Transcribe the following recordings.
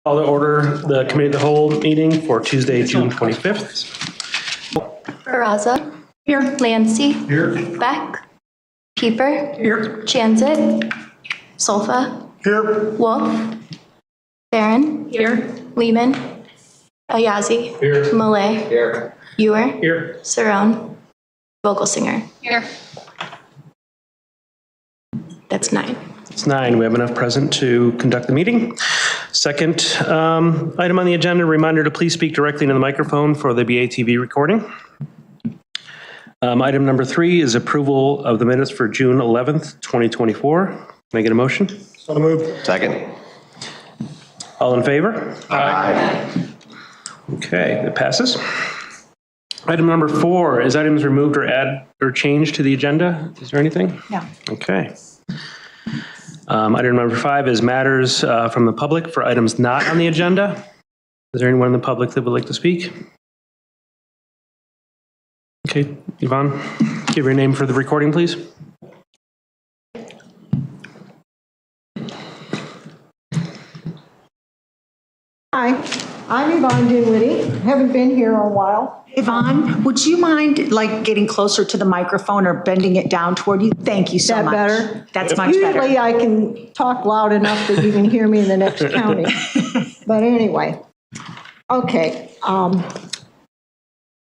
Call to order the Committee of the Whole meeting for Tuesday, June 25th. Barraza. Here. Lancy. Here. Beck. Pieper. Here. Jansit. Solfa. Here. Wolf. Barron. Here. Lehman. Ayazi. Here. Malay. Here. Ewer. Here. Cerrone. Vogelsinger. Here. That's 9. It's 9. We have enough present to conduct the meeting. Second item on the agenda, reminder to please speak directly into the microphone for the BATV recording. Item number 3 is approval of the minutes for June 11th, 2024. Can I get a motion? So moved. Second. All in favor? Aye. Okay, it passes. Item number 4 is items removed or add or changed to the agenda. Is there anything? No. Okay. Item number 5 is matters from the public for items not on the agenda. Is there anyone in the public that would like to speak? Okay, Yvonne, give your name for the recording, please. Hi, I'm Yvonne Dinwiddie. Haven't been here a while. Yvonne, would you mind getting closer to the microphone or bending it down toward you? Thank you so That much. better? That's much better. Usually I can talk loud enough that you can hear me in the next county. But anyway, okay.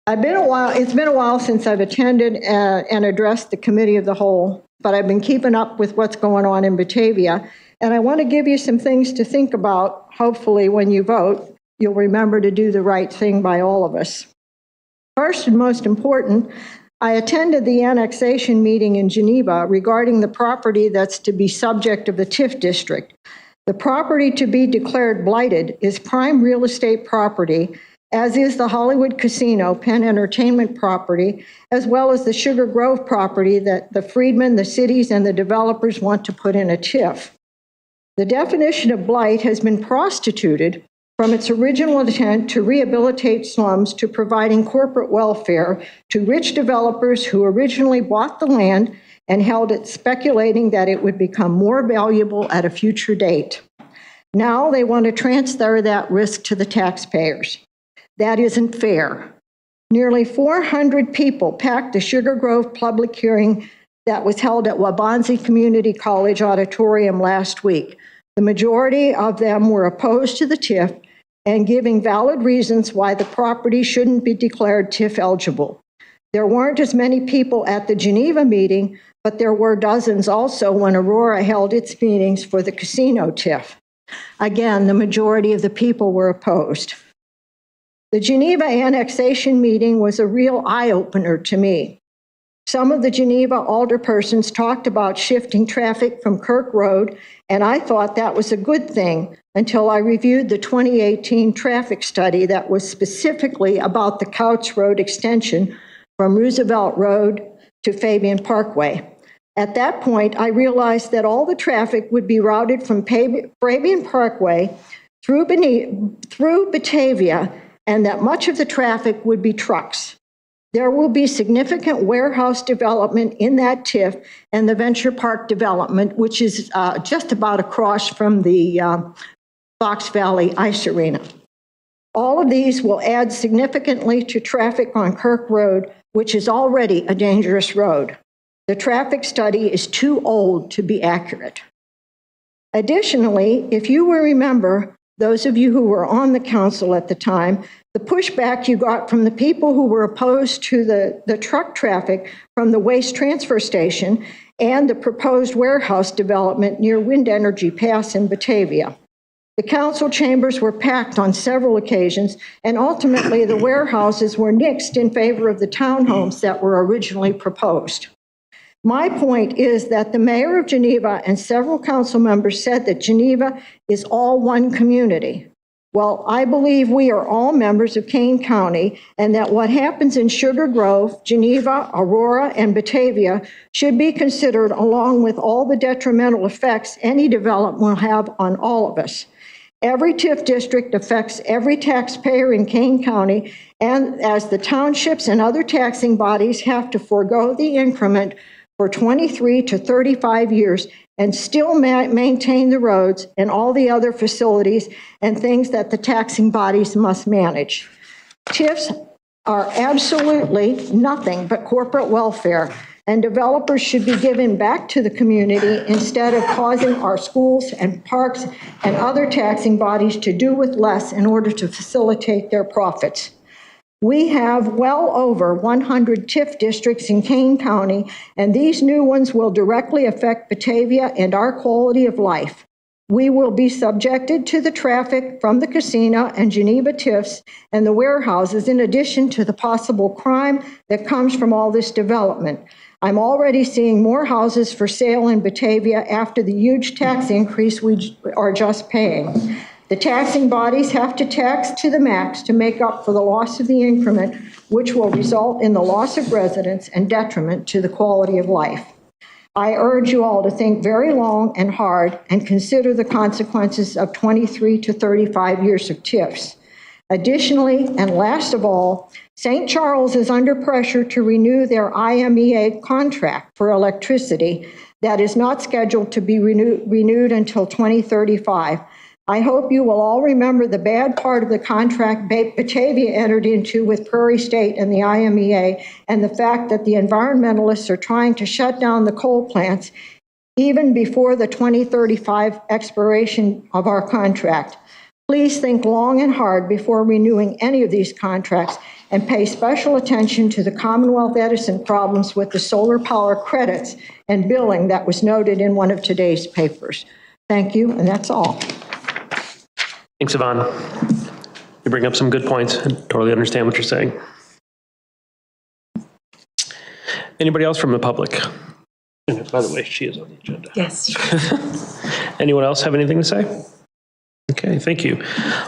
It's been a while since I've attended and addressed the Committee of the Whole, but I've been keeping up with what's going on in Batavia. And I want to give you some things to think about. Hopefully, when you vote, you'll remember to do the right thing by all of us. First and most important, I attended the annexation meeting in Geneva regarding the property that's to be subject of the TIF district. The property to be declared blighted is prime real estate property, as is the Hollywood Casino, Penn Entertainment property, as well as the Sugar Grove property that the Freedmen, the cities, and the developers want to put in a TIF. The definition of blight has been prostituted from its original intent to rehabilitate slums to providing corporate welfare to rich developers who originally bought the land and held it speculating that it would become more valuable at a future date. Now they want to transfer that risk to the taxpayers. That isn't fair. Nearly 400 people packed the Sugar Grove public hearing that was held at Wabansie Community College Auditorium last week. The majority of them were opposed to the TIF and giving valid reasons why the property shouldn't be declared TIF eligible. There weren't as many people at the Geneva meeting, but there were dozens also when Aurora held its meetings for the casino TIF. Again, the majority of the people were opposed. The Geneva annexation meeting was a real eye-opener to me. Some of the Geneva alderpersons talked about shifting traffic from Kirk Road, and I thought that was a good thing until I reviewed the 2018 traffic study that was specifically about the Couch Road extension from Roosevelt Road to Fabian Parkway. At that point, I realized that all the traffic would be routed from Fabian Parkway through Batavia, and that much of the traffic would be trucks. There will be significant warehouse development in that TIF and the Venture Park development, which is just about across from the Fox Valley Ice Arena. All of these will add significantly to traffic on Kirk Road, which is already a dangerous road. The traffic study is too old to be accurate. Additionally, if you will remember, those of you who were on the council at the time, the pushback you got from the people who were opposed to the truck traffic from the waste transfer station and the proposed warehouse development near Wind Energy Pass in Batavia. The council chambers were packed on several occasions, and ultimately the warehouses were nixed in favor of the townhomes that were originally proposed. My point is that the mayor of Geneva and several council members said that Geneva is all one community. Well, I believe we are all members of Kane County, and that what happens in Sugar Grove, Geneva, Aurora, and Batavia should be considered along with all the detrimental effects any development will have on all of us. Every TIF district affects every taxpayer in Kane County, and as the townships and other taxing bodies have to forego the increment for 23 to 35 years, and still maintain the roads and all the other facilities and things that the taxing bodies must manage. TIFs are absolutely nothing but corporate welfare, and developers should be given back to the community instead of causing our schools and parks and other taxing bodies to do with less in order to facilitate their profits. We have well over 100 TIF districts in Kane County, and these new ones will directly affect Batavia and our quality of life. We will be subjected to the traffic from the casino and Geneva TIFs and the warehouses, in addition to the possible crime that comes from all this development. I'm already seeing more houses for sale in Batavia after the huge tax increase we are just paying. The taxing bodies have to tax to the max to make up for the loss of the increment, which will result in the loss of residents and detriment to the quality of life. I urge you all to think very long and hard and consider the consequences of 23 to 35 years of TIFs. Additionally, and last of all, St. Charles is under pressure to renew their IMEA contract for electricity that is not scheduled to be renewed until 2035. I hope you will all remember the bad part of the contract Batavia entered into with Prairie State and the IMEA, and the fact that the environmentalists are trying to shut down the coal plants even before the 2035 expiration of our contract. Please think long and hard before renewing any of these contracts, and pay special attention to the Commonwealth Edison problems with the solar power credits and billing that was noted in one of today's papers. Thank you, and that's all. Thanks, Yvonne. You bring up some good points. I totally understand what you're saying. Anybody else from the public? And by the way, she is on the agenda. Yes. Anyone else have anything to say? Okay, thank you.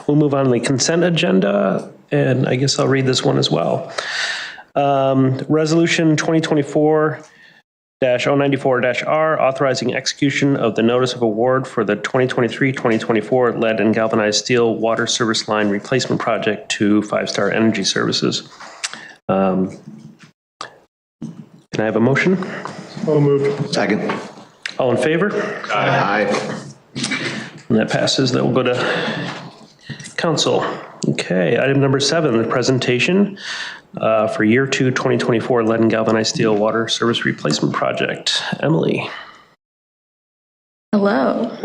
We'll move on to the consent agenda, and I guess I'll read this one as well. Resolution 2024-094-R, authorizing execution of the notice of award for the 2023-2024 lead and galvanized steel water service line replacement project to 5 Star Energy Services. Can I have a motion? So moved. Second. All in favor? Aye. And that passes. That will go to council. Okay, item number 7, the presentation for year 2, 2024 lead and galvanized steel water service replacement project. Emily. Hello.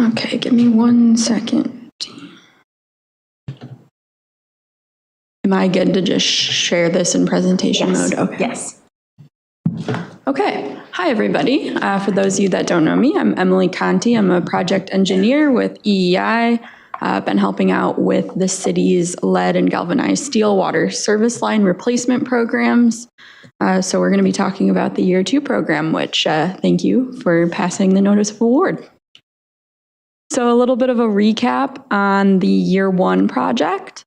Okay, give me 1 second. Am I good to just share this in presentation mode? Okay. Yes. Okay. Hi, everybody. For those of you that don't know me, I'm Emily Conti. I'm a project engineer with EEI. I've been helping out with the city's lead and galvanized steel water service line replacement programs. So we're going to be talking about the year 2 program, which thank you for passing the notice of award. So a little bit of a recap on the year 1 project.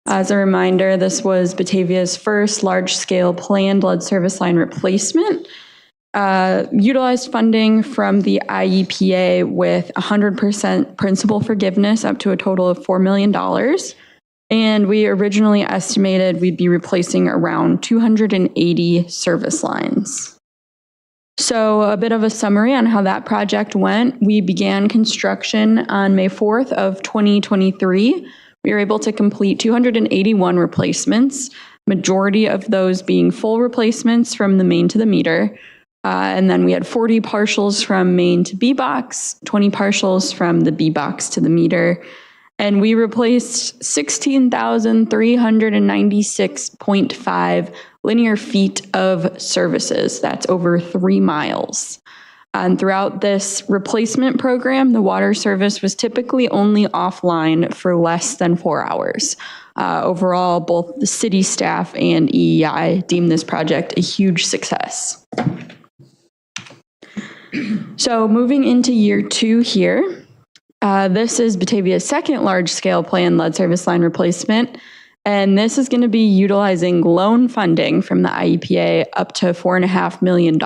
As a reminder, this was Batavia's first large-scale planned lead service line replacement. Utilized funding from the IEPA with 100% principal forgiveness up to a total of $4 million. And we originally estimated we'd be replacing around 280 service lines. So a bit of a summary on how that project went. We began construction on May 4th of 2023. We were able to complete 281 replacements, majority of those being full replacements from the main to the meter. And then we had 40 partials from main to B-box, 20 partials from the B-box to the meter. And we replaced 16,396.5 linear feet of services. That's over 3 miles. And throughout this replacement program, the water service was typically only offline for less than 4 hours. Overall, both the city staff and EEI deemed this project a huge success. So moving into year 2 here, this is Batavia's second large-scale planned lead service line replacement, and this is going to be utilizing loan funding from the IEPA up to $4.5 million.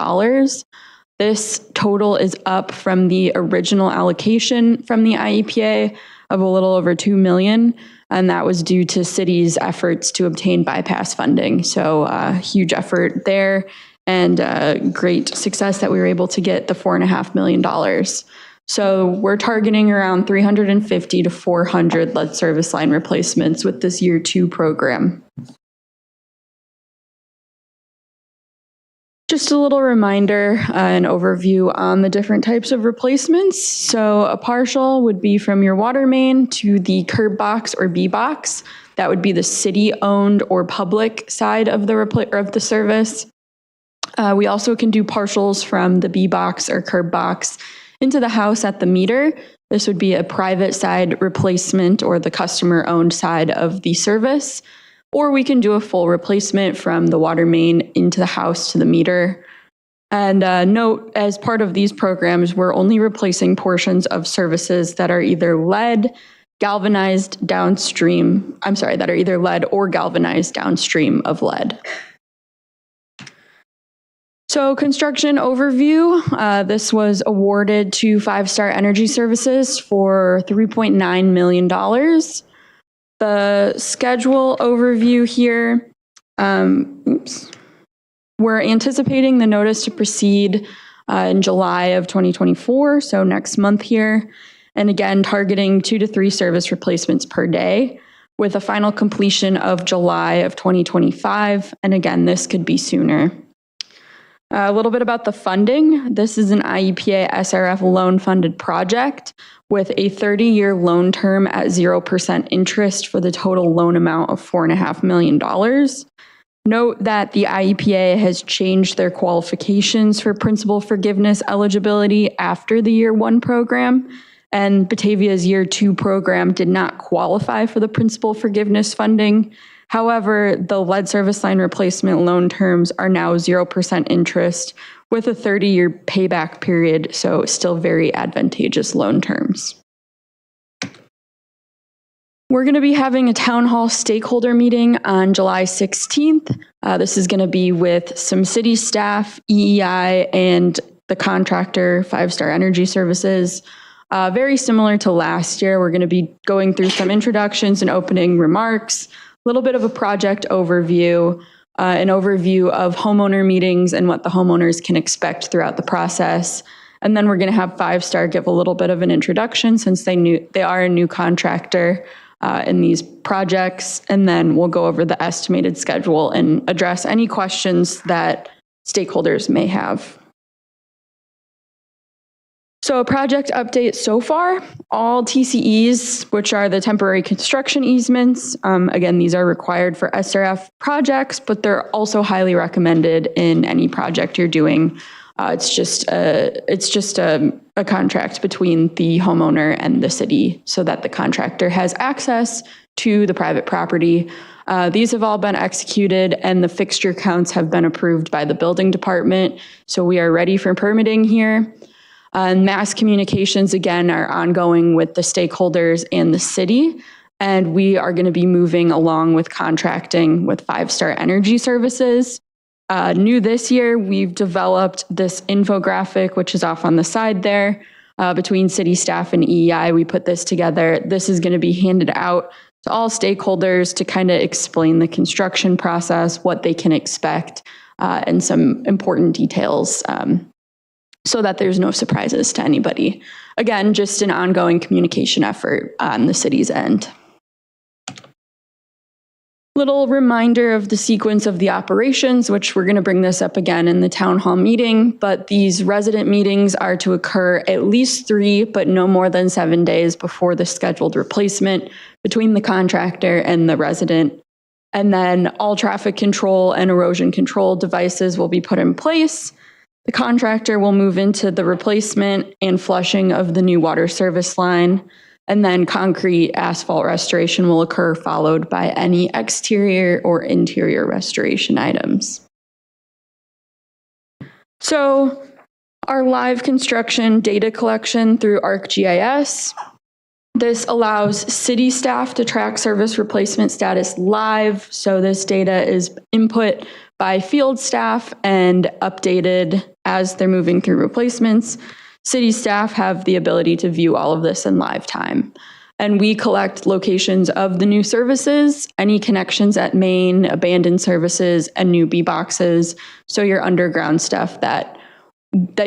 This total is up from the original allocation from the IEPA of a little over $2 million, and that was due to city's efforts to obtain bypass funding. So huge effort there. and great success that we were able to get the $4.5 million. So we're targeting around 350 to 400 lead service line replacements with this year 2 program. Just a little reminder, an overview on the different types of replacements. So a partial would be from your water main to the curb box or B box. That would be the city-owned or public side of the service. We also can do partials from the B box or curb box into the house at the meter. This would be a private side replacement or the customer-owned side of the service. Or we can do a full replacement from the water main into the house to the meter. And note, as part of these programs, we're only replacing portions of services that are either lead, galvanized downstream, that are either lead or galvanized downstream of lead. So construction overview, this was awarded to 5 Star Energy Services for $3.9 million. The schedule overview here, we're anticipating the notice to proceed in July of 2024, so next month here. And again, targeting 2 to 3 service replacements per day with a final completion of July of 2025. And again, this could be sooner. A little bit about the funding. This is an IEPA SRF loan funded project with a 30-year loan term at 0% interest for the total loan amount of $4.5 million. Note that the IEPA has changed their qualifications for principal forgiveness eligibility after the year 1 program, and Batavia's year 2 program did not qualify for the principal forgiveness funding. However, the lead service line replacement loan terms are now 0% interest with a 30-year payback period, so still very advantageous loan terms. We're going to be having a town hall stakeholder meeting on July 16th. This is going to be with some city staff, EEI, and the contractor, 5 Star Energy Services. Very similar to last year, we're going to be going through some introductions and opening remarks, a little bit of a project overview, an overview of homeowner meetings and what the homeowners can expect throughout the process. And then we're going to have 5 Star give a little bit of an introduction since they are a new contractor in these projects. And then we'll go over the estimated schedule and address any questions that stakeholders may have. So a project update so far, all TCEs, which are the temporary construction easements, again, these are required for SRF projects, but they're also highly recommended in any project you're doing. It's just a contract between the homeowner and the city so that the contractor has access to the private property. These have all been executed and the fixture counts have been approved by the building department. So we are ready for permitting here. Mass communications, again, are ongoing with the stakeholders and the city. And we are going to be moving along with contracting with 5 Star Energy Services. New this year, we've developed this infographic, which is off on the side there, between city staff and EEI. We put this together. This is going to be handed out to all stakeholders to kind of explain the construction process, what they can expect, and some important details so that there's no surprises to anybody. Again, just an ongoing communication effort on the city's end. Little reminder of the sequence of the operations, which we're going to bring this up again in the town hall meeting, but these resident meetings are to occur at least 3, but no more than 7 days before the scheduled replacement between the contractor and the resident. And then all traffic control and erosion control devices will be put in place. The contractor will move into the replacement and flushing of the new water service line, and then concrete asphalt restoration will occur, followed by any exterior or interior restoration items. So our live construction data collection through ArcGIS. This allows city staff to track service replacement status live. So this data is input by field staff and updated as they're moving through replacements. City staff have the ability to view all of this in live time. And we collect locations of the new services, any connections at main, abandoned services, and new B boxes. So your underground stuff that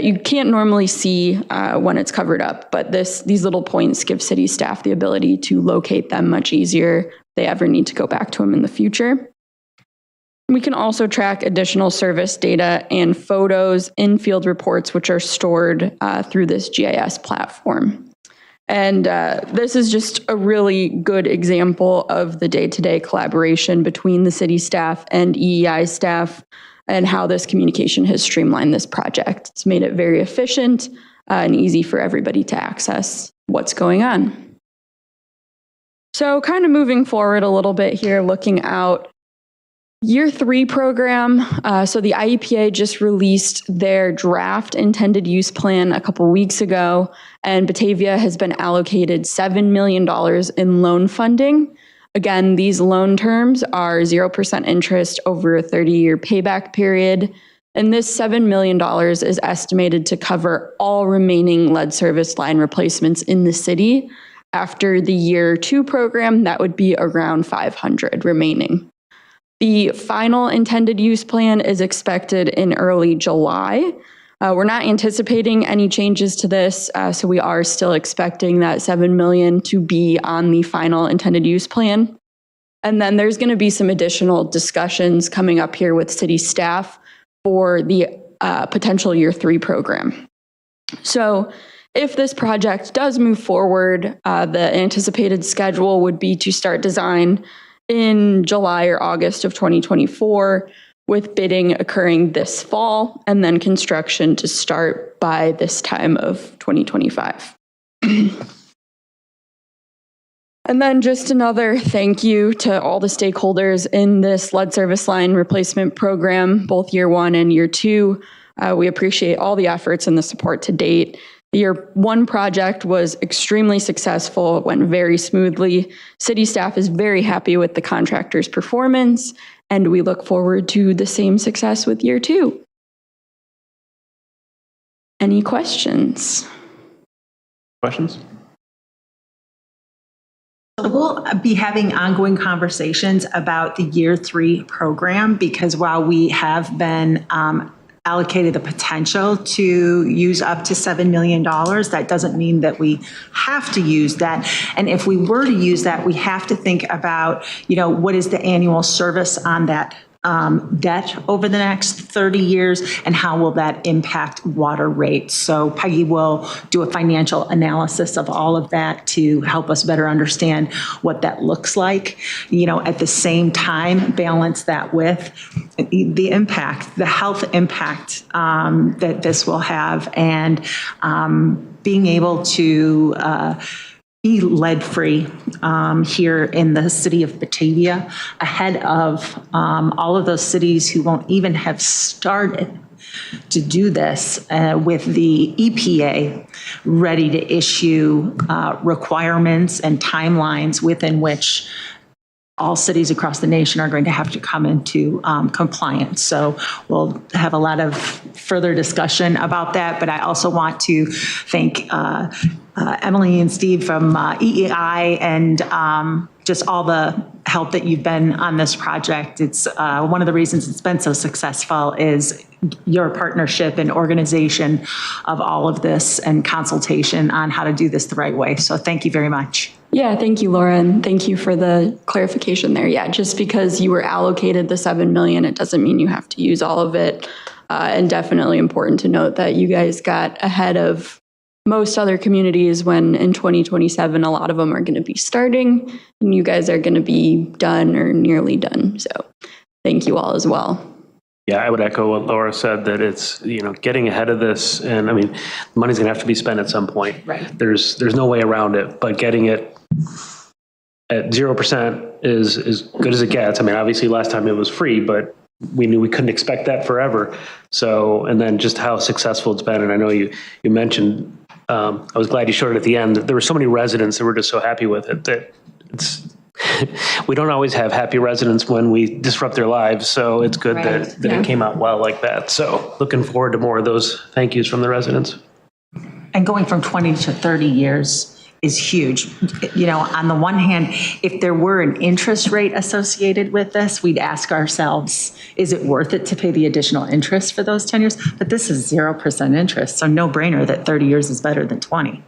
you can't normally see when it's covered up. But these little points give city staff the ability to locate them much easier if they ever need to go back to them in the future. We can also track additional service data and photos in field reports, which are stored through this GIS platform. And this is just a really good example of the day-to-day collaboration between the city staff and EEI staff and how this communication has streamlined this project. It's made it very efficient and easy for everybody to access what's going on. So kind of moving forward a little bit here, looking out. Year 3 program, so the IEPA just released their draft intended use plan a couple weeks ago, and Batavia has been allocated $7 million in loan funding. Again, these loan terms are 0% interest over a 30-year payback period, and this $7 million is estimated to cover all remaining lead service line replacements in the city. After the year 2 program, that would be around 500 remaining. The final intended use plan is expected in early July. We're not anticipating any changes to this, so we are still expecting that $7 million to be on the final intended use plan. And then there's going to be some additional discussions coming up here with city staff for the potential year 3 program. So if this project does move forward, the anticipated schedule would be to start design in July or August of 2024, with bidding occurring this fall, and then construction to start by this time of 2025. And then just another thank you to all the stakeholders in this lead service line replacement program, both year 1 and year 2. We appreciate all the efforts and the support to date. The year 1 project was extremely successful. It went very smoothly. City staff is very happy with the contractor's performance, and we look forward to the same success with year 2. Any questions? Questions? We'll be having ongoing conversations about the year 3 program, because while we have been allocated the potential to use up to $7 million, that doesn't mean that we have to use that. And if we were to use that, we have to think about, what is the annual service on that debt over the next 30 years, and how will that impact water rates? So Peggy will do a financial analysis of all of that to help us better understand what that looks like. At the same time, balance that with the impact, the health impact that this will have, and being able to be lead-free here in the city of Batavia, ahead of all of those cities who won't even have started to do this, with the EPA ready to issue requirements and timelines within which all cities across the nation are going to have to come into compliance. So we'll have a lot of further discussion about that, but I also want to thank Emily and Steve from EEI and just all the help that you've been on this project. It's one of the reasons it's been so successful is your partnership and organization of all of this and consultation on how to do this the right way. So thank you very much. Yeah, thank you, Laura, and thank you for the clarification there. Yeah, just because you were allocated the $7 million, it doesn't mean you have to use all of it. And definitely important to note that you guys got ahead of most other communities when in 2027, a lot of them are going to be starting, and you guys are going to be done or nearly done. So thank you all as well. Yeah, I would echo what Laura said, that it's, getting ahead of this, and I mean, money's gonna have to be spent at some point. Right. There's no way around it, but getting it at 0% is as good as it gets. I mean, obviously last time it was free, but we knew we couldn't expect that forever. So, and then just how successful it's been. And I know you mentioned, I was glad you showed it at the end, that there were so many residents that were just so happy with it that we don't always have happy residents when we disrupt their lives. So it's good that it came out well like that. So looking forward to more of those thank yous from the residents. And going from 20 to 30 years is huge. You know, on the one hand, if there were an interest rate associated with this, we'd ask ourselves, is it worth it to pay the additional interest for those 10 years? But this is 0% interest, so no brainer that 30 years is better than 20.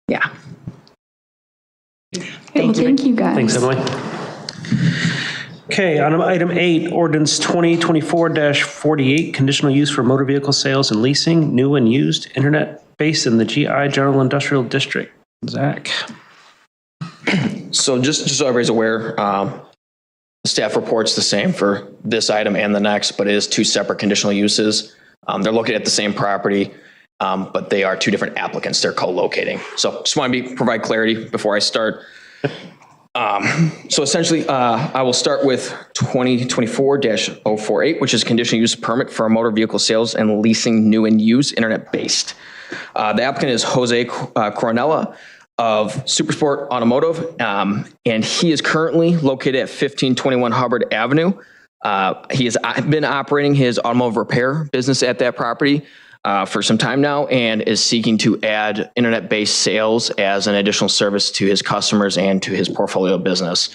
Yeah. Thank you guys. Thanks, Emily. Okay, on item 8, ordinance 2024-48, conditional use for motor vehicle sales and leasing, new and used, internet based in the GI General Industrial District. Zach. So just so everybody's aware, the staff report's the same for this item and the next, but it is 2 separate conditional uses. They're located at the same property, but they are 2 different applicants. They're co-locating. So just want to provide clarity before I start. So essentially, I will start with 2024-048, which is conditional use permit for motor vehicle sales and leasing new and used internet-based. The applicant is Jose Coronella of Supersport Automotive, and he is currently located at 1521 Hubbard Avenue. He has been operating his automotive repair business at that property for some time now and is seeking to add internet-based sales as an additional service to his customers and to his portfolio business.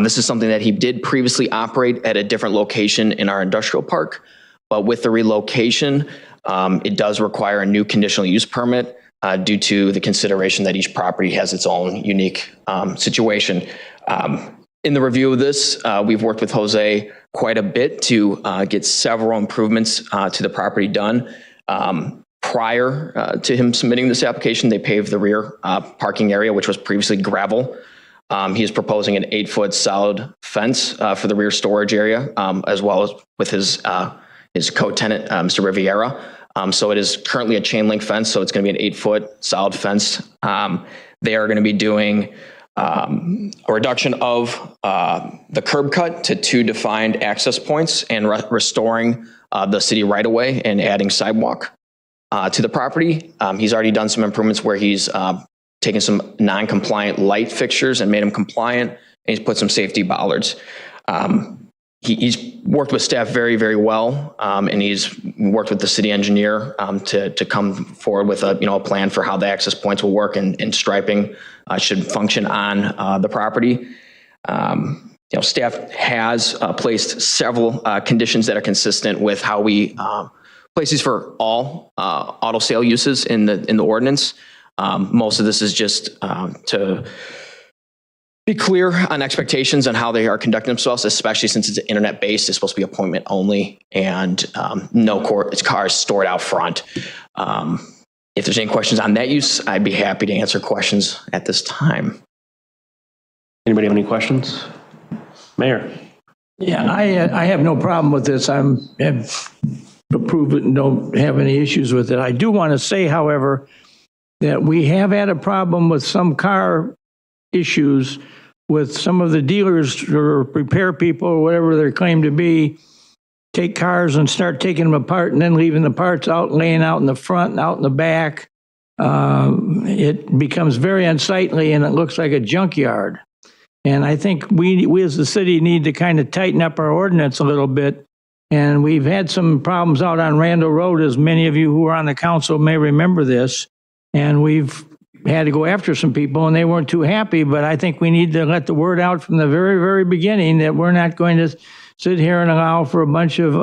This is something that he did previously operate at a different location in our industrial park, but with the relocation, it does require a new conditional use permit due to the consideration that each property has its own unique situation. In the review of this, we've worked with Jose quite a bit to get several improvements to the property done. Prior to him submitting this application, they paved the rear parking area, which was previously gravel. He is proposing an 8-foot solid fence for the rear storage area, as well as with his co-tenant, Mr. Riviera. So it is currently a chain link fence, so it's going to be an 8-foot solid fence. They are going to be doing a reduction of the curb cut to 2 defined access points and restoring the city right of way and adding sidewalk to the property. He's already done some improvements where he's taken some non-compliant light fixtures and made them compliant, and he's put some safety bollards. He's worked with staff very, very well, and he's worked with the city engineer to come forward with a plan for how the access points will work and striping should function on the property. Staff has placed several conditions that are consistent with how we place these for all auto sale uses in the ordinance. Most of this is just to be clear on expectations on how they are conducting themselves, especially since it's internet based. It's supposed to be appointment only, and no cars stored out front. If there's any questions on that use, I'd be happy to answer questions at this time. Anybody have any questions? Mayor. Yeah, I have no problem with this. Have approved it and don't have any issues with it. I do want to say, however, that we have had a problem with some car issues with some of the dealers or repair people or whatever they claim to be, take cars and start taking them apart and then leaving the parts out, laying out in the front and out in the back. It becomes very unsightly and it looks like a junkyard. And I think we as the city need to kind of tighten up our ordinance a little bit. And we've had some problems out on Randall Road, as many of you who are on the council may remember this. And we've had to go after some people and they weren't too happy, but I think we need to let the word out from the very, very beginning that we're not going to sit here and allow for a bunch of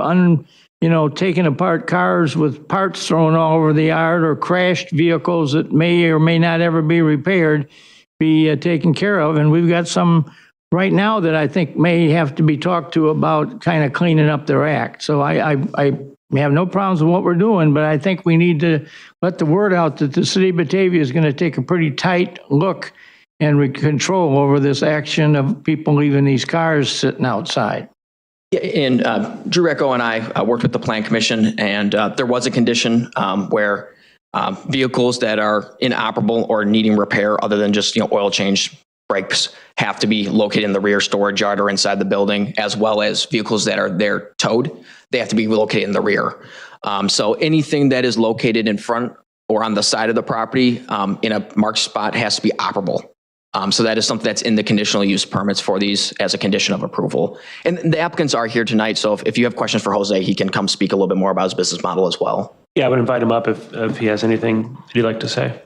taking apart cars with parts thrown all over the yard or crashed vehicles that may or may not ever be repaired, be taken care of. And we've got some right now that I think may have to be talked to about kind of cleaning up their act. So I have no problems with what we're doing, but I think we need to let the word out that the city of Batavia is going to take a pretty tight look and control over this action of people leaving these cars sitting outside. Yeah, and Drew Recco and I worked with the Plan Commission, and there was a condition where vehicles that are inoperable or needing repair other than just oil change, brakes, have to be located in the rear storage yard or inside the building, as well as vehicles that are there towed. They have to be located in the rear. So anything that is located in front or on the side of the property in a marked spot has to be operable. So that is something that's in the conditional use permits for these as a condition of approval. And the applicants are here tonight, so if you have questions for Jose, he can come speak a little bit more about his business model as well. Yeah, I would invite him up if he has anything he'd like to say.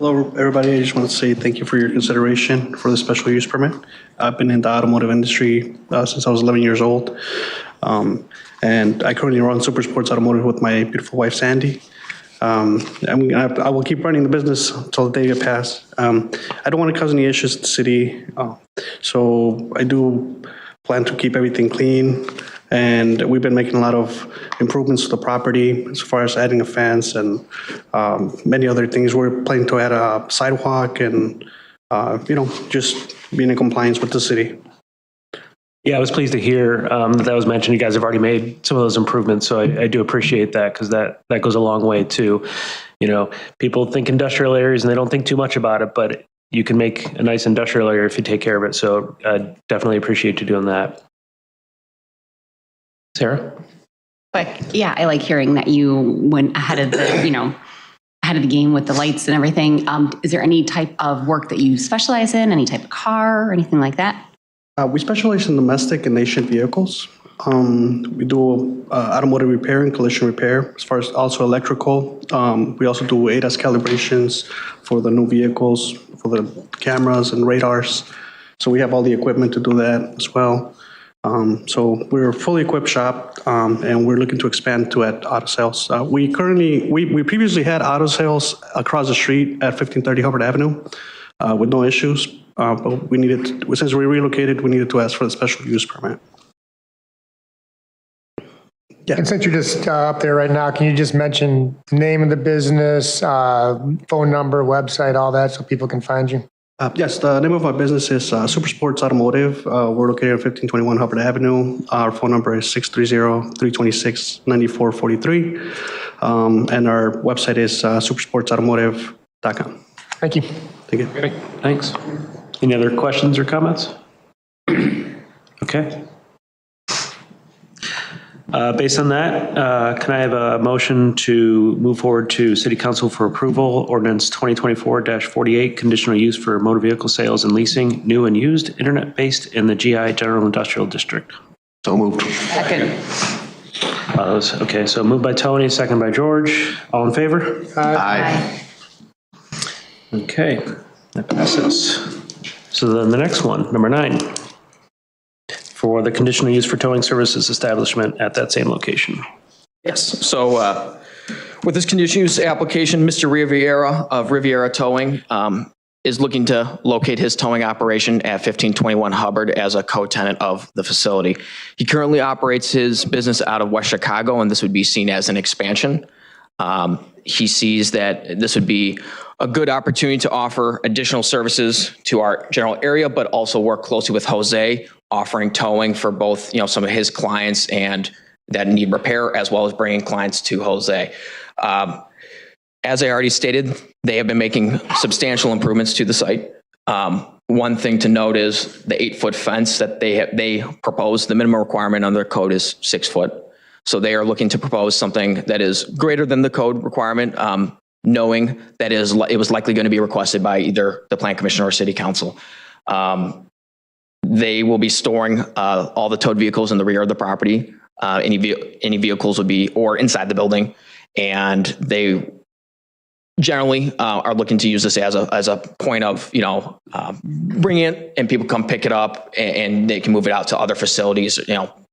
Hello, everybody. I just want to say thank you for your consideration for the special use permit. I've been in the automotive industry since I was 11 years old. And I currently run Super Sports Automotive with my beautiful wife, Sandy. I will keep running the business until the day I pass. I don't want to cause any issues to the city. So I do plan to keep everything clean. And we've been making a lot of improvements to the property as far as adding a fence and many other things. We're planning to add a sidewalk and, just being in compliance with the city. Yeah, I was pleased to hear that was mentioned. You guys have already made some of those improvements, so I do appreciate that because that goes a long way too. People think industrial areas and they don't think too much about it, but you can make a nice industrial area if you take care of it. So I definitely appreciate you doing that. Sarah? But yeah, I like hearing that you went ahead of the, ahead of the game with the lights and everything. Is there any type of work that you specialize in, any type of car or anything like that? We specialize in domestic and nation vehicles. We do automotive repair and collision repair, as far as also electrical. We also do ADAS calibrations for the new vehicles, for the cameras and radars. So we have all the equipment to do that as well. So we're a fully equipped shop, and we're looking to expand to at auto sales. We previously had auto sales across the street at 1530 Hubbard Avenue with no issues. But since we relocated, we needed to ask for the special use permit. Yeah. And since you're just up there right now, can you just mention the name of the business, phone number, website, all that, so people can find you? Yes, the name of our business is Super Sports Automotive. We're located at 1521 Hubbard Avenue. Our phone number is 630-326-9443. And our website is supersportsautomotive.com. Thank you. Thank you. Great, thanks. Any other questions or comments? Okay. Based on that, can I have a motion to move forward to City Council for approval, ordinance 2024-48, conditional use for motor vehicle sales and leasing, new and used, internet-based in the GI General Industrial District? So moved. Second. Okay, so moved by Tony, second by George. All in favor? Aye. Okay, that passes. So then the next one, number 9. For the conditional use for towing services establishment at that same location. Yes. So with this conditional use application, Mr. Riviera of Riviera Towing is looking to locate his towing operation at 1521 Hubbard as a co-tenant of the facility. He currently operates his business out of West Chicago, and this would be seen as an expansion. He sees that this would be a good opportunity to offer additional services to our general area, but also work closely with Jose, offering towing for both, some of his clients and that need repair, as well as bringing clients to Jose. As I already stated, they have been making substantial improvements to the site. One thing to note is the 8-foot fence that they proposed. The minimum requirement on their code is 6 foot. So they are looking to propose something that is greater than the code requirement, knowing that it was likely going to be requested by either the Plan Commission or City Council. They will be storing all the towed vehicles in the rear of the property. Any vehicles would be or inside the building, and they generally are looking to use this as a point of bring it and people come pick it up and they can move it out to other facilities,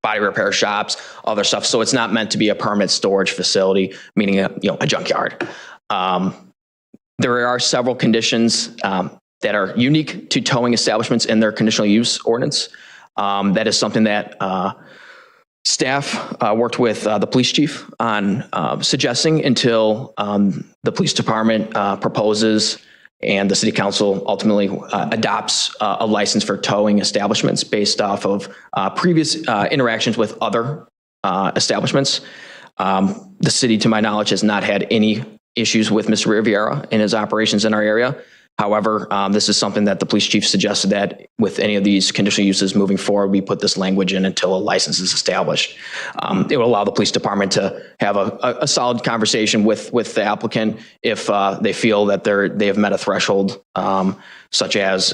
body repair shops, other stuff. So it's not meant to be a permanent storage facility, meaning a junkyard. There are several conditions that are unique to towing establishments in their conditional use ordinance. That is something that staff worked with the police chief on suggesting until the police department proposes and the city council ultimately adopts a license for towing establishments based off of previous interactions with other establishments. The city, to my knowledge, has not had any issues with Mr. Riviera in his operations in our area. However, this is something that the police chief suggested that with any of these conditional uses moving forward, we put this language in until a license is established. It will allow the police department to have a solid conversation with the applicant if they feel that they have met a threshold, such as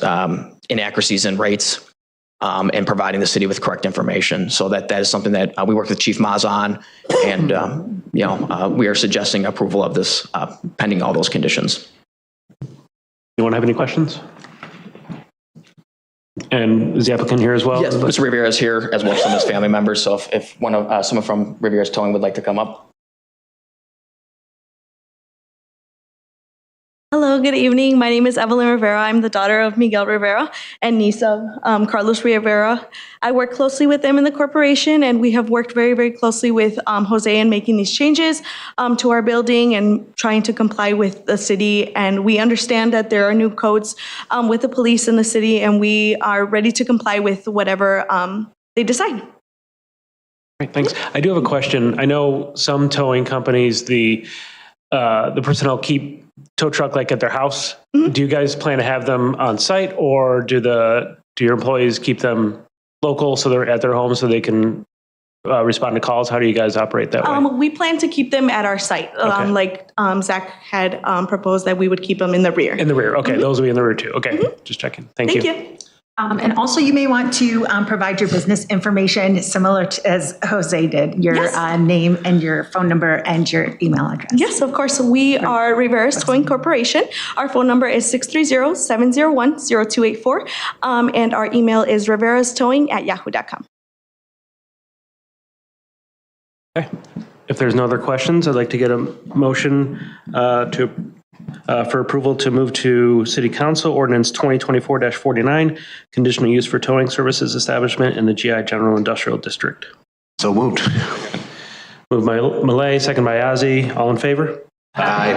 inaccuracies in rates, and providing the city with correct information. So that is something that we work with Chief Maza on, and we are suggesting approval of this pending all those conditions. Anyone have any questions? And is the applicant here as well? Yes, Mr. Rivera is here as well as some of his family members. So if one of someone from Rivera's Towing would like to come up. Hello, good evening. My name is Evelyn Rivera. I'm the daughter of Miguel Rivera and niece of Carlos Rivera. I work closely with them in the corporation, and we have worked very, very closely with Jose in making these changes to our building and trying to comply with the city. And we understand that there are new codes with the police in the city, and we are ready to comply with whatever they decide. Great, thanks. I do have a question. I know some towing companies, the personnel keep tow truck like at their house. Mm-hmm. Do you guys plan to have them on site, or do your employees keep them local so they're at their home so they can respond to calls? How do you guys operate that way? We plan to keep them at our site. Okay. Like Zach had proposed that we would keep them in the rear. In the rear. Okay, those will be in the rear too. Okay, just checking. Thank you. Thank you. And also you may want to provide your business information similar to as Jose did, your name and your phone number and your email address. Yes, of course. We are Rivera's Towing Corporation. Our phone number is 630-701-0284. And our email is riverastowing@yahoo.com. Okay. If there's no other questions, I'd like to get a motion for approval to move to City Council Ordinance 2024-49, conditional use for towing services establishment in the GI General Industrial District. So moved. Moved by Malay, second by Ozzie. All in favor? Aye.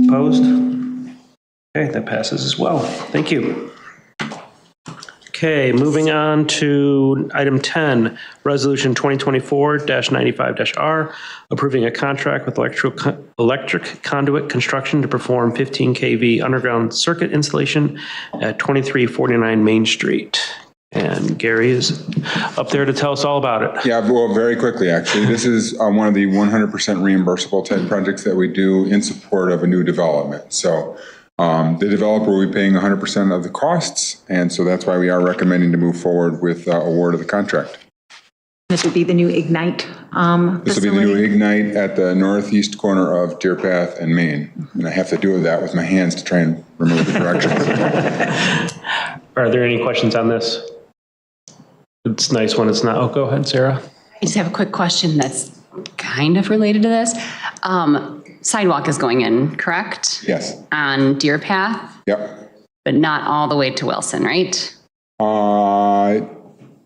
Opposed? Okay, that passes as well. Thank you. Okay, moving on to item 10, Resolution 2024-95-R, approving a contract with electric conduit construction to perform 15 kV underground circuit installation at 2349 Main Street. And Gary is up there to tell us all about it. Yeah, well, very quickly, actually. This is one of the 100% reimbursable type projects that we do in support of a new development. So the developer will be paying 100% of the costs, and so that's why we are recommending to move forward with award of the contract. This would be the new Ignite This will be the new Ignite at the northeast corner of Deer Path and Main. And I have to do that with my hands to try and remember the directions. Are there any questions on this? It's nice when it's not. Oh, go ahead, Sarah. I just have a quick question that's kind of related to this. Sidewalk is going in, correct? Yes. On Deer Path, Yep. but not all the way to Wilson, right? On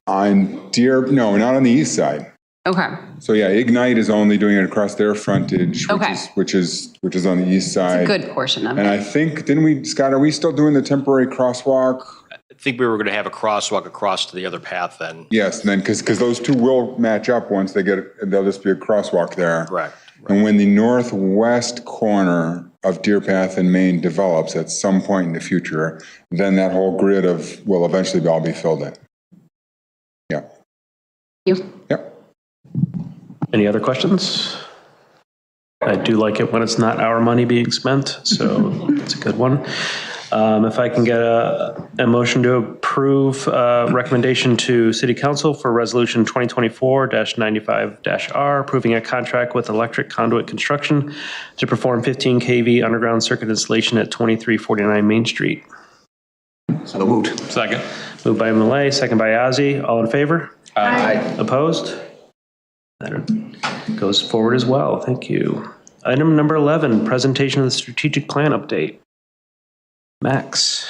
no, not on the east side. Okay. So yeah, Ignite is only doing it across their frontage, Okay. which is on the east side. It's a good portion of And it. I think, didn't we, Scott, are we still doing the temporary crosswalk? I think we were going to have a crosswalk across to the other path then. Yes, and then, because those two will match up once they'll just be a crosswalk there. Correct. And when the northwest corner of Deer Path and Main develops at some point in the future, then that whole grid will eventually all be filled in. Yeah. Thank you. Yep. Any other questions? I do like it when it's not our money being spent, so it's a good one. If I can get a motion to approve recommendation to City Council for Resolution 2024-95-R, approving a contract with Electric Conduit Construction to perform 15 kV underground circuit installation at 2349 Main Street. So moved. Second. Moved by Malay, second by Ozzie. All in favor? Aye. Opposed? That goes forward as well. Thank you. Item number 11, presentation of the strategic plan update. Max.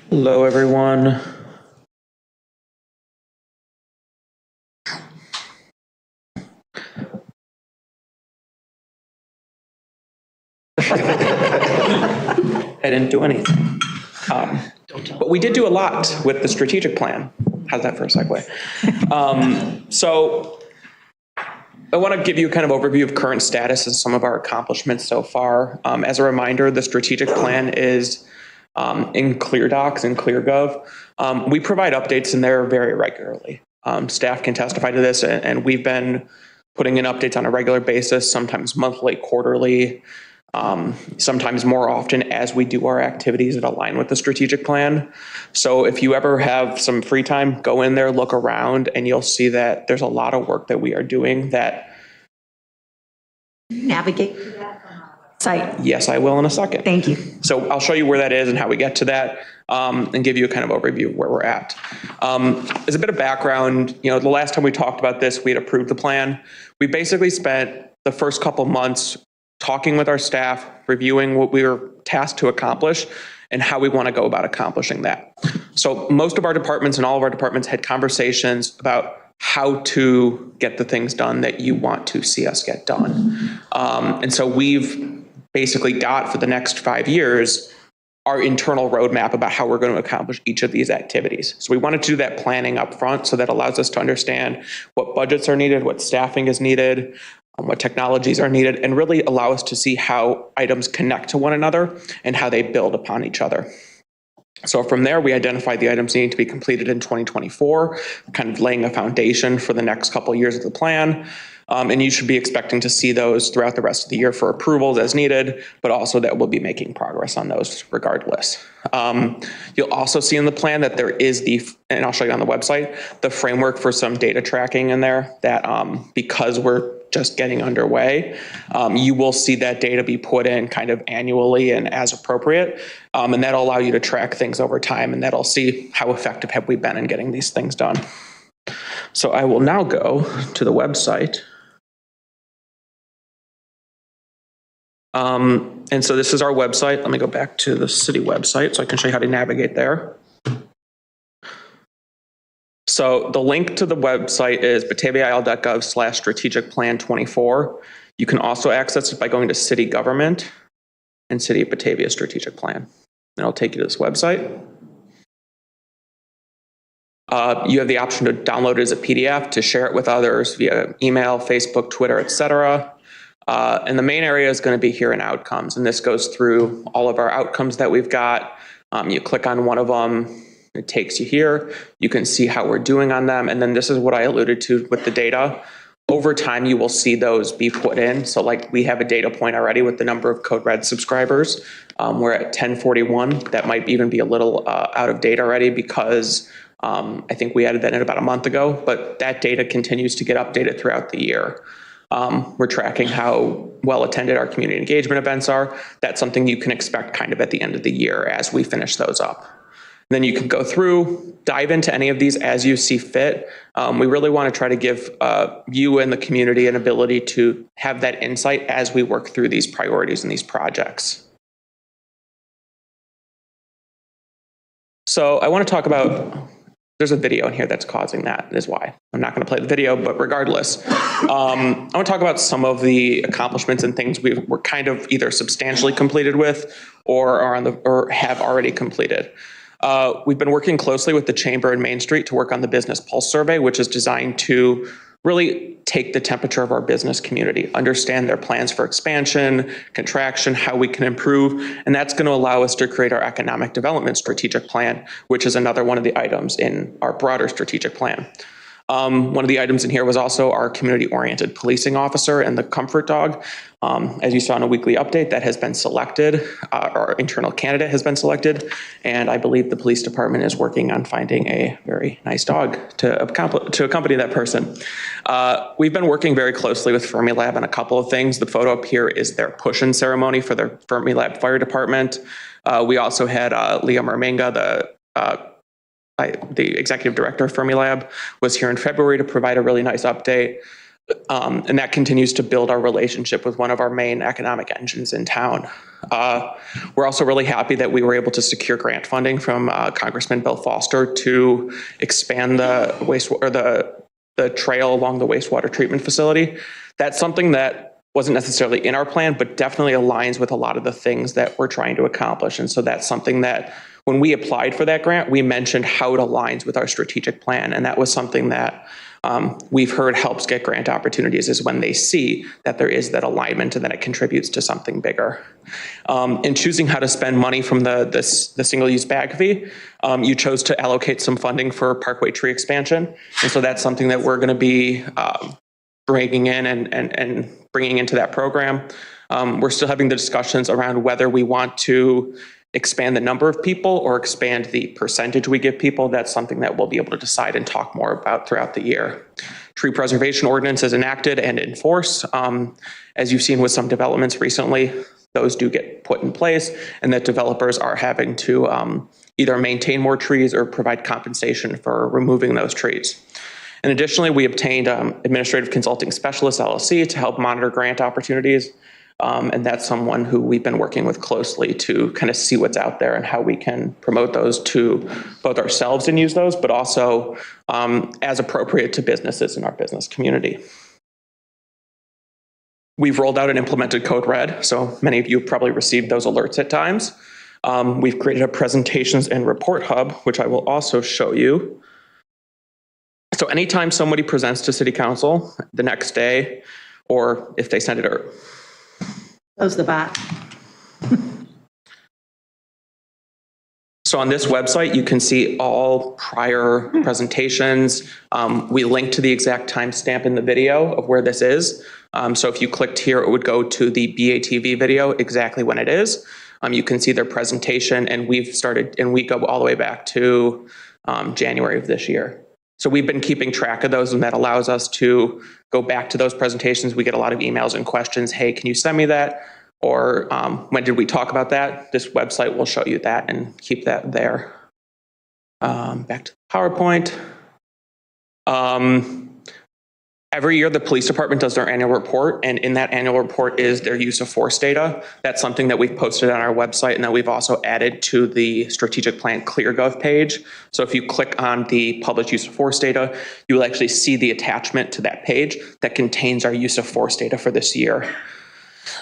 Hello, everyone. I didn't do anything. But we did do a lot with the strategic plan. How's that for a segue? So I want to give you kind of overview of current status and some of our accomplishments so far. As a reminder, the strategic plan is in ClearDocs and ClearGov. We provide updates in there very regularly. Staff can testify to this, and we've been putting in updates on a regular basis, sometimes monthly, quarterly, sometimes more often as we do our activities that align with the strategic plan. So if you ever have some free time, go in there, look around, and you'll see that there's a lot of work that we are doing that navigate through that from our Site. Yes, I will in a second. Thank you. So I'll show you where that is and how we get to that, and give you a kind of overview of where we're at. As a bit of background, the last time we talked about this, we had approved the plan. We basically spent the first couple months talking with our staff, reviewing what we were tasked to accomplish and how we want to go about accomplishing that. So most of our departments and all of our departments had conversations about how to get the things done that you want to see us get done. And so we've basically got for the next 5 years our internal roadmap about how we're going to accomplish each of these activities. So we wanted to do that planning up front, so that allows us to understand what budgets are needed, what staffing is needed, what technologies are needed, and really allow us to see how items connect to one another and how they build upon each other. So from there, we identified the items needing to be completed in 2024, kind of laying a foundation for the next couple of years of the plan. And you should be expecting to see those throughout the rest of the year for approvals as needed, but also that we'll be making progress on those regardless. You'll also see in the plan that there is and I'll show you on the website, the framework for some data tracking in there that because we're just getting underway, you will see that data be put in kind of annually and as appropriate. And that'll allow you to track things over time, and that'll see how effective have we been in getting these things done. So I will now go to the website. And so this is our website. Let me go back to the city website so I can show you how to navigate there. So the link to the website is bataviaisle.gov/strategicplan24. You can also access it by going to city government and City of Batavia strategic plan. And it'll take you to this website. You have the option to download it as a PDF, to share it with others via email, Facebook, Twitter, etc. And the main area is going to be here in outcomes. And this goes through all of our outcomes that we've got. You click on one of them, it takes you here. You can see how we're doing on them. And then this is what I alluded to with the data. Over time, you will see those be put in. So like we have a data point already with the number of Code Red subscribers. We're at 1041. That might even be a little out of date already because I think we added that in about a month ago, but that data continues to get updated throughout the year. We're tracking how well attended our community engagement events are. That's something you can expect kind of at the end of the year as we finish those up. Then you can go through, dive into any of these as you see fit. We really want to try to give you and the community an ability to have that insight as we work through these priorities and these projects. So I want to talk about, there's a video in here that's causing that, is why. I'm not going to play the video, but regardless, I want to talk about some of the accomplishments and things we're kind of either substantially completed with or have already completed. We've been working closely with the Chamber and Main Street to work on the Business Pulse Survey, which is designed to really take the temperature of our business community, understand their plans for expansion, contraction, how we can improve, and that's going to allow us to create our economic development strategic plan, which is another one of the items in our broader strategic plan. One of the items in here was also our community-oriented policing officer and the comfort dog. As you saw in a weekly update, that has been selected. Our internal candidate has been selected, and I believe the police department is working on finding a very nice dog to accompany that person. We've been working very closely with Fermilab on a couple of things. The photo up here is their push-in ceremony for their Fermilab Fire Department. We also had Leah Mermenga, the executive director of Fermilab, was here in February to provide a really nice update. And that continues to build our relationship with one of our main economic engines in town. We're also really happy that we were able to secure grant funding from Congressman Bill Foster to expand the trail along the wastewater treatment facility. That's something that wasn't necessarily in our plan, but definitely aligns with a lot of the things that we're trying to accomplish. And so that's something that when we applied for that grant, we mentioned how it aligns with our strategic plan. And that was something that we've heard helps get grant opportunities, is when they see that there is that alignment and that it contributes to something bigger. In choosing how to spend money from the single-use bag fee, you chose to allocate some funding for Parkway tree expansion. And so that's something that we're going to be bringing in and bringing into that program. We're still having the discussions around whether we want to expand the number of people or expand the percentage we give people. That's something that we'll be able to decide and talk more about throughout the year. Tree preservation ordinance is enacted and enforced. As you've seen with some developments recently, those do get put in place, and that developers are having to either maintain more trees or provide compensation for removing those trees. And additionally, we obtained Administrative Consulting Specialist LLC to help monitor grant opportunities. And that's someone who we've been working with closely to kind of see what's out there and how we can promote those to both ourselves and use those, but also as appropriate to businesses in our business community. We've rolled out and implemented Code Red, so many of you have probably received those alerts at times. We've created a presentations and report hub, which I will also show you. So anytime somebody presents to City Council the next day, or if they send it Close the bot. So on this website, you can see all prior presentations. We link to the exact timestamp in the video of where this is. So if you clicked here, it would go to the BATV video exactly when it is. You can see their presentation, and we go all the way back to January of this year. So we've been keeping track of those, and that allows us to go back to those presentations. We get a lot of emails and questions. Hey, can you send me that? Or when did we talk about that? This website will show you that and keep that there. Back to PowerPoint. Every year, the police department does their annual report, and in that annual report is their use of force data. That's something that we've posted on our website, and that we've also added to the strategic plan ClearGov page. So if you click on the published use of force data, you will actually see the attachment to that page that contains our use of force data for this year.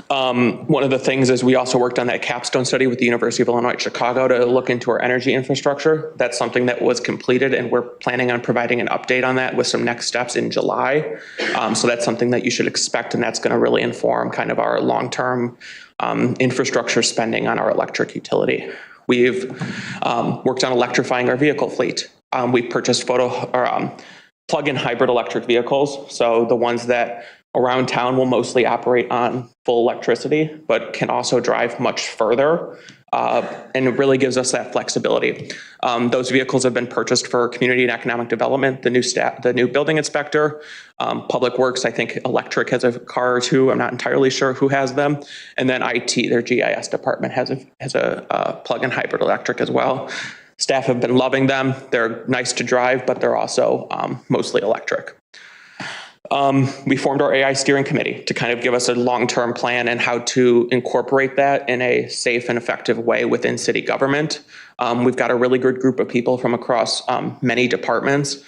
One of the things is we also worked on that capstone study with the University of Illinois at Chicago to look into our energy infrastructure. That's something that was completed, and we're planning on providing an update on that with some next steps in July. So that's something that you should expect, and that's going to really inform kind of our long-term infrastructure spending on our electric utility. We've worked on electrifying our vehicle fleet. We've purchased plug-in hybrid electric vehicles, so the ones that around town will mostly operate on full electricity, but can also drive much further. And it really gives us that flexibility. Those vehicles have been purchased for community and economic development, the new building inspector, Public Works, I think Electric has a car or two, I'm not entirely sure who has them. And then IT, their GIS department has a plug-in hybrid electric as well. Staff have been loving them. They're nice to drive, but they're also mostly electric. We formed our AI steering committee to kind of give us a long-term plan and how to incorporate that in a safe and effective way within city government. We've got a really good group of people from across many departments.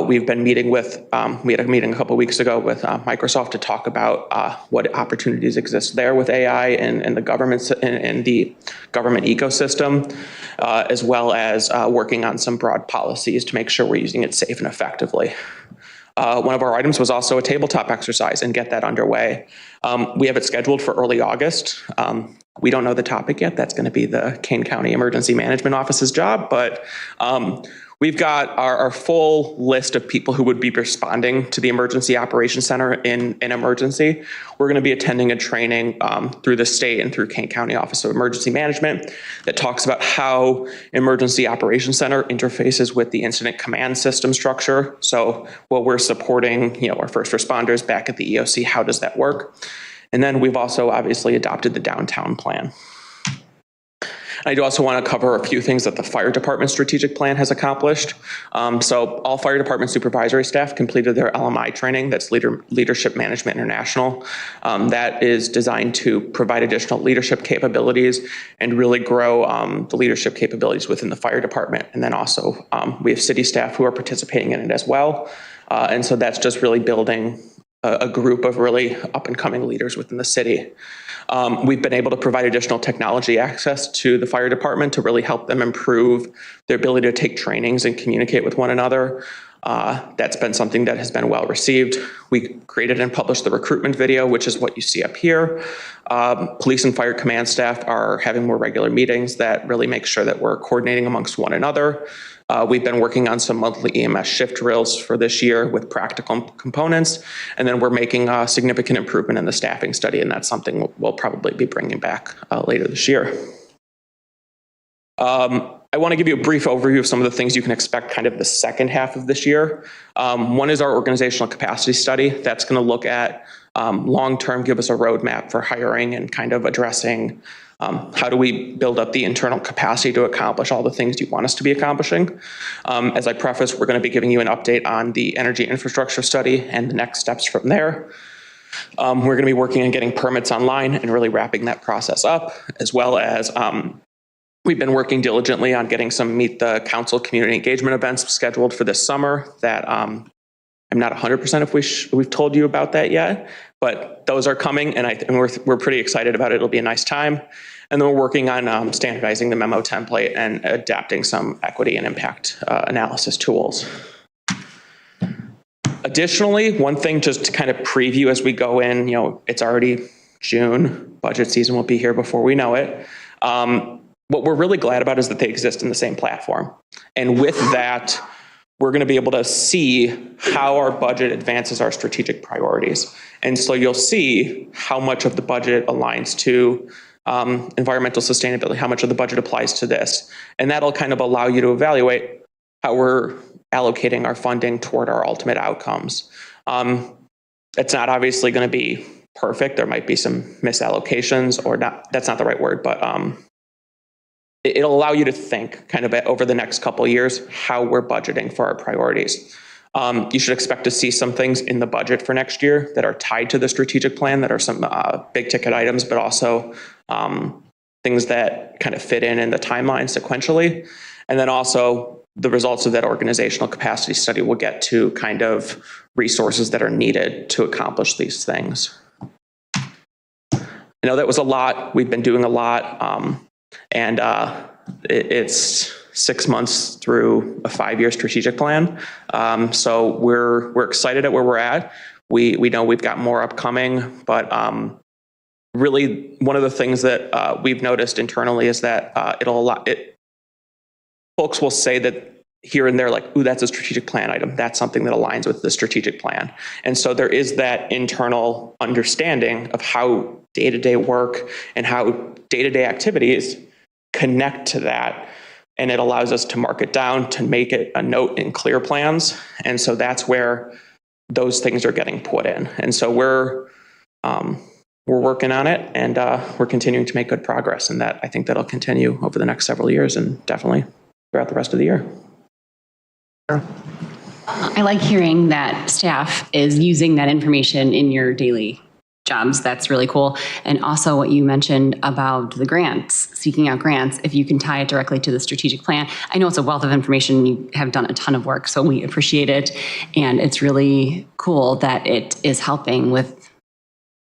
We've been meeting with, we had a meeting a couple of weeks ago with Microsoft to talk about what opportunities exist there with AI and the government and the government ecosystem, as well as working on some broad policies to make sure we're using it safe and effectively. One of our items was also a tabletop exercise and get that underway. We have it scheduled for early August. We don't know the topic yet. That's going to be the Kane County Emergency Management Office's job, but we've got our full list of people who would be responding to the Emergency Operations Center in an emergency. We're going to be attending a training through the state and through Kane County Office of Emergency Management that talks about how Emergency Operations Center interfaces with the incident command system structure. So while we're supporting, our first responders back at the EOC, how does that work? And then we've also obviously adopted the downtown plan. I do also want to cover a few things that the fire department strategic plan has accomplished. So all fire department supervisory staff completed their LMI training. That's Leadership Management International. That is designed to provide additional leadership capabilities and really grow the leadership capabilities within the fire department. And then also we have city staff who are participating in it as well. And so that's just really building a group of really up and coming leaders within the city. We've been able to provide additional technology access to the fire department to really help them improve their ability to take trainings and communicate with one another. That's been something that has been well received. We created and published the recruitment video, which is what you see up here. Police and fire command staff are having more regular meetings that really make sure that we're coordinating amongst one another. We've been working on some monthly EMS shift drills for this year with practical components, and then we're making a significant improvement in the staffing study, and that's something we'll probably be bringing back later this year. I want to give you a brief overview of some of the things you can expect kind of the second half of this year. One is our organizational capacity study. That's going to look at long-term give us a roadmap for hiring and kind of addressing how do we build up the internal capacity to accomplish all the things you want us to be accomplishing. As I preface, we're going to be giving you an update on the energy infrastructure study and the next steps from there. We're going to be working on getting permits online and really wrapping that process up, as well as we've been working diligently on getting some Meet the Council community engagement events scheduled for this summer that I'm not 100% if we've told you about that yet, but those are coming, and we're pretty excited about it. It'll be a nice time. And then we're working on standardizing the memo template and adapting some equity and impact analysis tools. Additionally, one thing just to kind of preview as we go in, it's already June, budget season will be here before we know it. What we're really glad about is that they exist in the same platform. And with that, we're going to be able to see how our budget advances our strategic priorities. And so you'll see how much of the budget aligns to environmental sustainability, how much of the budget applies to this. And that'll kind of allow you to evaluate how we're allocating our funding toward our ultimate outcomes. It's not obviously going to be perfect. There might be some misallocations, or not, that's not the right word, but it'll allow you to think kind of over the next couple of years how we're budgeting for our priorities. You should expect to see some things in the budget for next year that are tied to the strategic plan, that are some big ticket items, but also things that kind of fit in the timeline sequentially. And then also the results of that organizational capacity study will get to kind of resources that are needed to accomplish these things. I know that was a lot. We've been doing a lot. And it's 6 months through a 5-year strategic plan. So we're excited at where we're at. We know we've got more upcoming, but really one of the things that we've noticed internally is that folks will say that here and there, like, ooh, that's a strategic plan item. That's something that aligns with the strategic plan. And so there is that internal understanding of how day-to-day work and how day-to-day activities connect to that. And it allows us to mark it down, to make it a note in clear plans. And so that's where those things are getting put in. And so we're working on it, and we're continuing to make good progress. And that, I think that'll continue over the next several years and definitely throughout the rest of the year. I like hearing that staff is using that information in your daily jobs. That's really cool. And also what you mentioned about the grants, seeking out grants, if you can tie it directly to the strategic plan. I know it's a wealth of information. You have done a ton of work, so we appreciate it. And it's really cool that it is helping with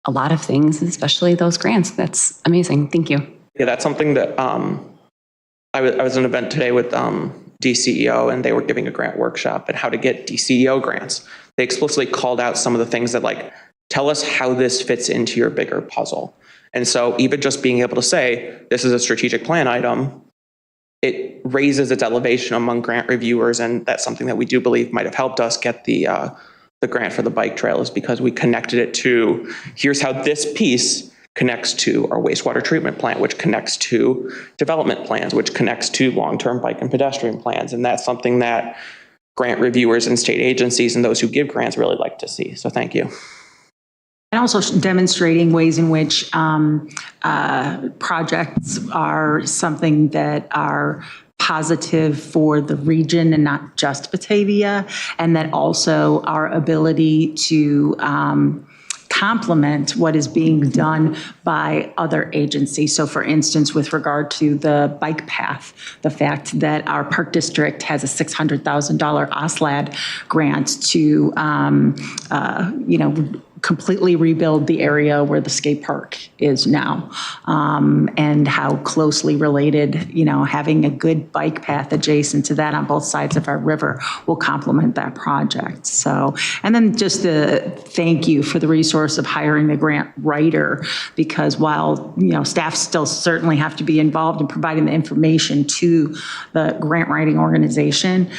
a lot of things, especially those grants. That's amazing. Thank you. Yeah, that's something that I was at an event today with DCEO, and they were giving a grant workshop on how to get DCEO grants. They explicitly called out some of the things that, like, tell us how this fits into your bigger puzzle. And so even just being able to say, this is a strategic plan item, it raises its elevation among grant reviewers. And that's something that we do believe might have helped us get the grant for the bike trail, is because we connected it to, here's how this piece connects to our wastewater treatment plant, which connects to development plans, which connects to long-term bike and pedestrian plans. And that's something that grant reviewers and state agencies and those who give grants really like to see. So thank you. And also demonstrating ways in which projects are something that are positive for the region and not just Batavia, and that also our ability to complement what is being done by other agencies. So for instance, with regard to the bike path, the fact that our park district has a $600,000 OSLAD grant to, completely rebuild the area where the skate park is now, and how closely related, having a good bike path adjacent to that on both sides of our river will complement that project. So, and then just the thank you for the resource of hiring the grant writer, because while, staff still certainly have to be involved in providing the information to the grant writing organization,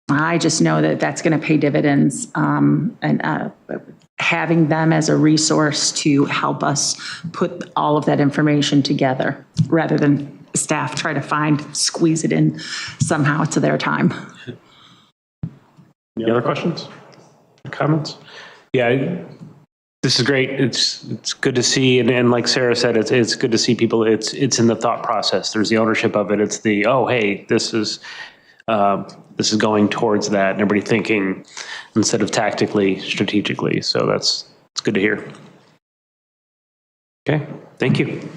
I just know that that's going to pay dividends, and having them as a resource to help us put all of that information together, rather than staff try to squeeze it in somehow to their time. Any other questions? Comments? Yeah, This is great. It's good to see, and like Sarah said, it's good to see people. It's in the thought process. There's the ownership of it. It's the, oh, hey, this is going towards that, and everybody thinking instead of tactically, strategically. So it's good to hear. Okay, thank you.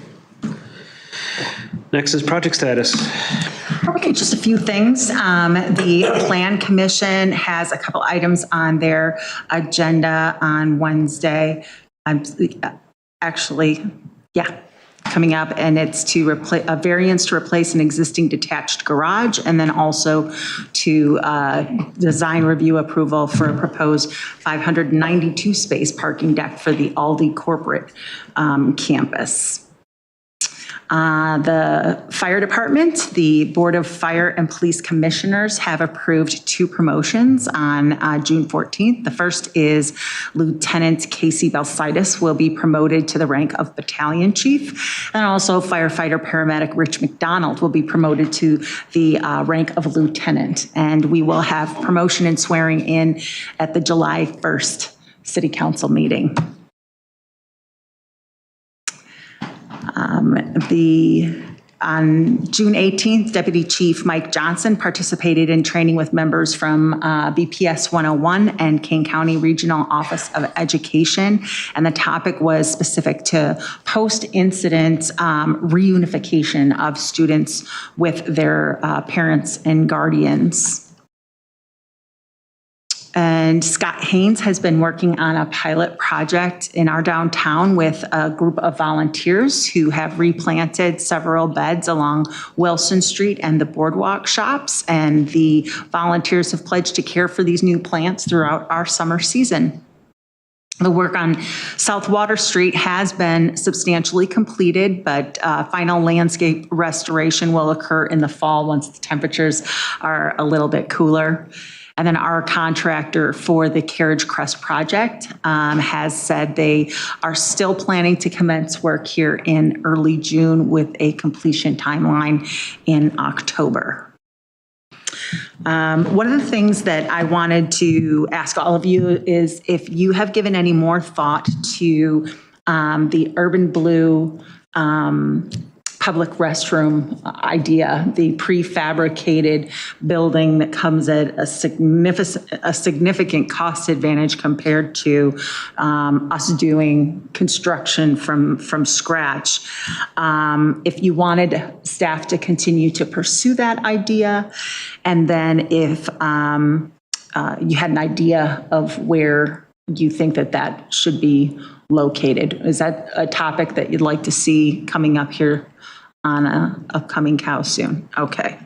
Next is project status. Okay, just a few things. The Plan Commission has a couple items on their agenda on Wednesday. Coming up, and it's to replace a variance to replace an existing detached garage, and then also to design review approval for a proposed 592 space parking deck for the Aldi corporate campus. The fire department, the Board of Fire and Police Commissioners have approved 2 promotions on June 14th. The first is Lieutenant Casey Belsitis will be promoted to the rank of battalion chief. And also firefighter paramedic Rich McDonald will be promoted to the rank of lieutenant. And we will have promotion and swearing in at the July 1st City Council meeting. On June 18th, Deputy Chief Mike Johnson participated in training with members from BPS 101 and Kane County Regional Office of Education, and the topic was specific to post-incident reunification of students with their parents and guardians. And Scott Haynes has been working on a pilot project in our downtown with a group of volunteers who have replanted several beds along Wilson Street and the boardwalk shops. And the volunteers have pledged to care for these new plants throughout our summer season. The work on South Water Street has been substantially completed, but final landscape restoration will occur in the fall once the temperatures are a little bit cooler. And then our contractor for the Carriage Crest project has said they are still planning to commence work here in early June with a completion timeline in October. One of the things that I wanted to ask all of you is if you have given any more thought to the Urban Blue public restroom idea, the prefabricated building that comes at a significant cost advantage compared to us doing construction from scratch. If you wanted staff to continue to pursue that idea, and then if you had an idea of where you think that should be located. Is that a topic that you'd like to see coming up here on an upcoming COW soon? Okay.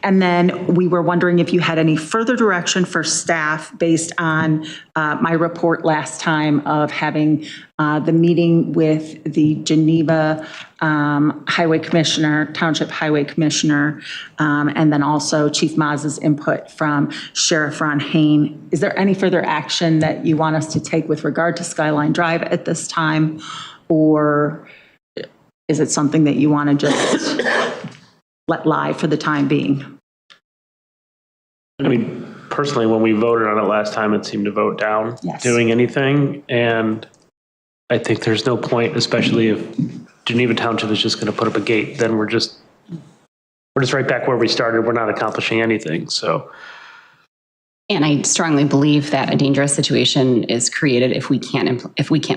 And then we were wondering if you had any further direction for staff based on my report last time of having the meeting with the Geneva Highway Commissioner, Township Highway Commissioner, and then also Chief Maz's input from Sheriff Ron Hain. Is there any further action that you want us to take with regard to Skyline Drive at this time? Or is it something that you want to just let lie for the time being? I mean, personally, when we voted on it last time, it seemed to vote down doing anything. And I think there's no point, especially if Geneva Township is just going to put up a gate, then we're just right back where we started. We're not accomplishing anything. So. And I strongly believe that a dangerous situation is created if we can't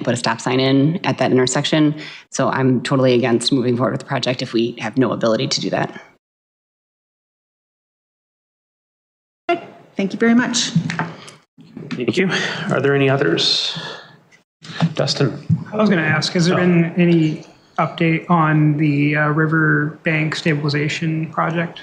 put a stop sign in at that intersection. So I'm totally against moving forward with the project if we have no ability to do that. Thank you very much. Thank you. Are there any others? Dustin. I was going to ask, has there been any update on the river bank stabilization project?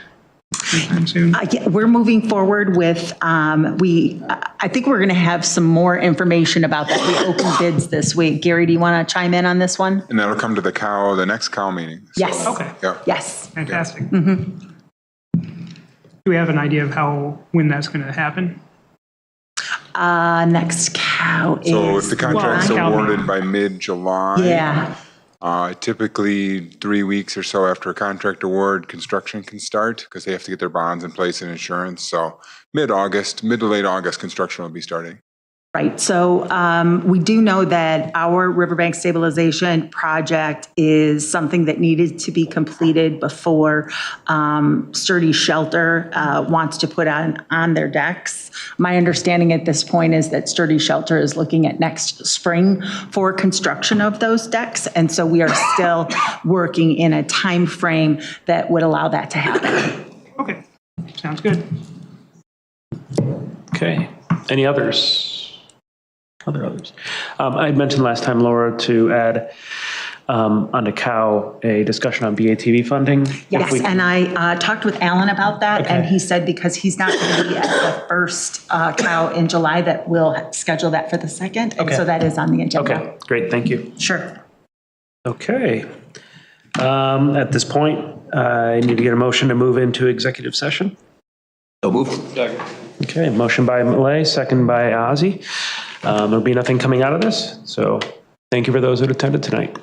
Soon? Yeah, we're moving forward with, I think we're going to have some more information about that. We opened bids this week. Gary, do you want to chime in on this one? And that'll come to the next COW meeting. So, yes. Okay. Yeah. Yes. Fantastic. Mm-hmm. Do we have an idea of when that's going to happen? Next COW is... So if the contract's awarded by mid-July. Yeah. Typically 3 weeks or so after a contract award, construction can start because they have to get their bonds in place and insurance. So mid to late August, construction will be starting. Right, so we do know that our riverbank stabilization project is something that needed to be completed before Sturdy Shelter wants to put on their decks. My understanding at this point is that Sturdy Shelter is looking at next spring for construction of those decks, and so we are still working in a time frame that would allow that to happen. Okay, sounds good. Okay, any others? Others. I had mentioned last time, Laura, to add onto COW a discussion on BATV funding. Yes, and I talked with Alan about that, and he said because he's not going to be at the first COW in July, that we'll schedule that for the second, and so that is on the agenda. Okay, great, thank you. Sure. Okay. At this point, I need to get a motion to move into executive session. So move. Okay, motion by Malay, second by Ozzy. There'll be nothing coming out of this, so thank you for those who attended tonight.